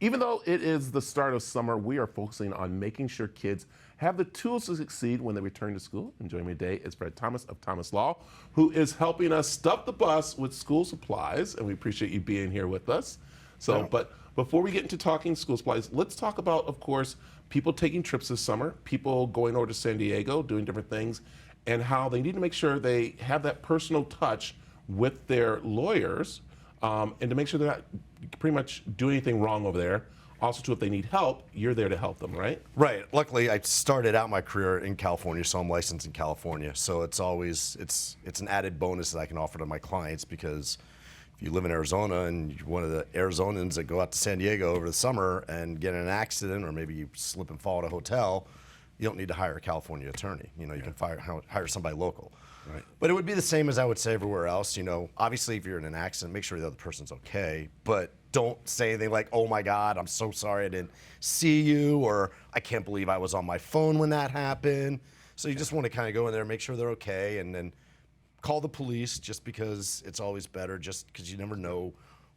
Even though it is the start of summer, we are focusing on making sure kids have the tools to succeed when they return to school. And joining me today is Fred Thomas of Thomas Law, who is helping us stuff the bus with school supplies. And we appreciate you being here with us. But before we get into talking school supplies, let's talk about, of course, people taking trips this summer, people going over to San Diego, doing different things, and how they need to make sure they have that personal touch with their lawyers, and to make sure they're not pretty much doing anything wrong over there. Also, too, if they need help, you're there to help them, right? Right. Luckily, I started out my career in California, so I'm licensed in California. So it's always it's an added bonus that I can offer to my clients, because if you live in Arizona and you're one of the Arizonans that go out to San Diego over the summer and get in an accident, or maybe you slip and fall at a hotel, you don't need to hire a California attorney. You know, you can hire somebody local. Right. But it would be the same as I would say everywhere else. You know, obviously, if you're in an accident, make sure the other person's okay. But don't say anything like, "Oh my God, I'm so sorry I didn't see you," or "I can't believe I was on my phone when that happened." So you just want to kind of go in there, make sure they're okay, and then call the police, just because it's always better, just because you never know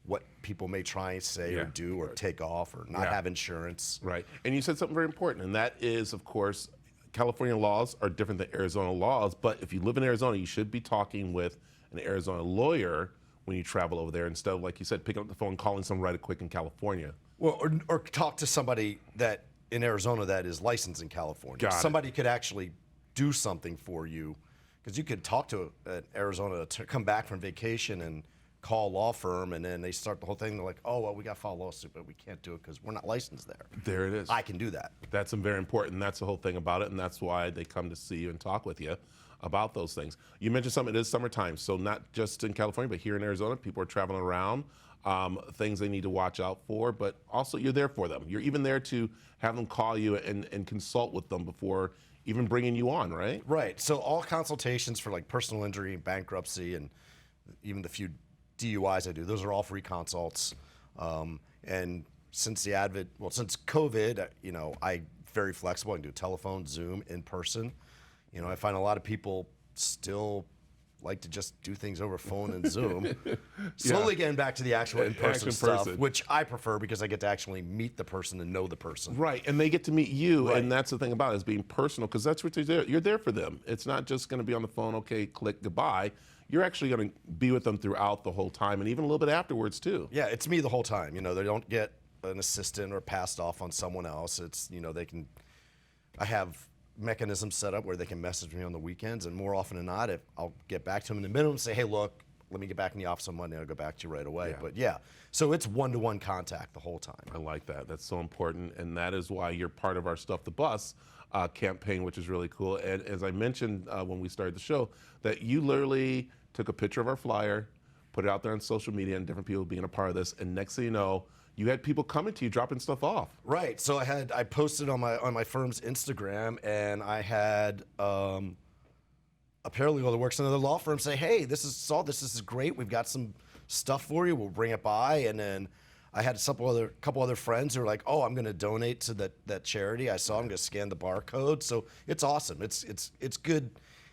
what people may try and say or do or take off or not have insurance. Right. And you said something very important, and that is, of course, California laws are different than Arizona laws, but if you live in Arizona, you should be talking with an Arizona lawyer when you travel over there, instead of, like you said, picking up the phone and calling someone right quick in California. Well, or talk to somebody that in Arizona that is licensed in California. Got it. Somebody could actually do something for you, because you could talk to an Arizona to come back from vacation and call a law firm, and then they start the whole thing. They're like, "Oh, well, we got to file a lawsuit, but we can't do it because we're not licensed there." There it is. I can do that. That's very important. That's the whole thing about it, and that's why they come to see you and talk with you about those things. You mentioned something. It is summertime, so not just in California, but here in Arizona, people are traveling around. Things they need to watch out for, but also you're there for them. You're even there to have them call you and consult with them before even bringing you on, right? Right. So all consultations for like personal injury, bankruptcy, and even the few DUIs I do, those are all free consults. And since since COVID, you know, I'm very flexible. I can do telephone, Zoom, in person. You know, I find a lot of people still like to just do things over phone and Zoom. Slowly getting back to the actual in-person stuff, which I prefer, because I get to actually meet the person and know the person. Right, and they get to meet you, and that's the thing about it, is being personal, because that's what you're there. You're there for them. It's not just going to be on the phone, okay, click, goodbye. You're actually going to be with them throughout the whole time, and even a little bit afterwards, too. Yeah, it's me the whole time. You know, they don't get an assistant or passed off on someone else. It's, you know, I have mechanisms set up where they can message me on the weekends, and more often than not, if I'll get back to them in the middle and say, "Hey, look, let me get back in the office on Monday, I'll go back to you right away." But yeah, so it's one-to-one contact the whole time. I like that. That's so important, and that is why you're part of our Stuff the Bus campaign, which is really cool. And as I mentioned when we started the show, that you literally took a picture of our flyer, put it out there on social media, and different people being a part of this, and next thing you know, you had people coming to you, dropping stuff off. Right. So I posted on my firm's Instagram, and I had a paralegal that works in another law firm say, "Hey, this is great. We've got some stuff for you. We'll bring it by." And then I had a couple other friends who were like, "Oh, I'm going to donate to that charity. I saw I'm going to scan the barcode." So it's awesome. It's good.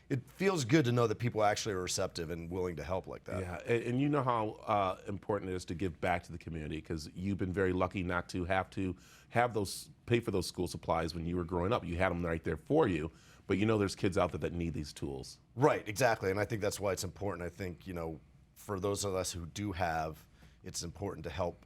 It feels good to know that people actually are receptive and willing to help like that. Yeah, and you know how important it is to give back to the community, because you've been very lucky not to have those pay for those school supplies when you were growing up. You had them right there for you, but you know there's kids out there that need these tools. Right, exactly, and I think that's why it's important. I think, you know, for those of us who do have, it's important to help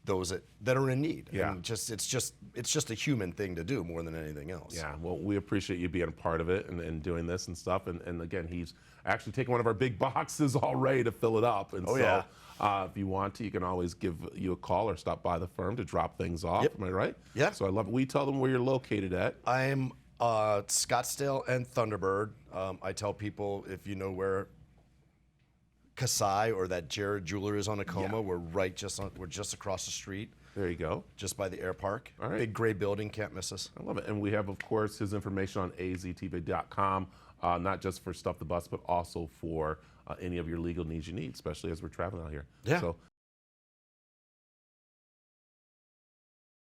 those that are in need. Yeah. And it's just a human thing to do more than anything else. Yeah, well, we appreciate you being a part of it and doing this and stuff. And again, he's actually taken one of our big boxes already to fill it up. And if you want to, you can always give you a call or stop by the firm to drop things off. Yep. Am I right? Yeah. So I love it. We tell them where you're located at. I'm Scottsdale and Thunderbird. I tell people, if you know where Kasai or that Jared Jeweler is on Acoma, we're just across the street. There you go. Just by the air park. All right. Big gray building, can't miss us. I love it. And we have, of course, his information on aztv.com, not just for Stuff the Bus, but also for any of your legal needs you need, especially as we're traveling out here. Yeah. So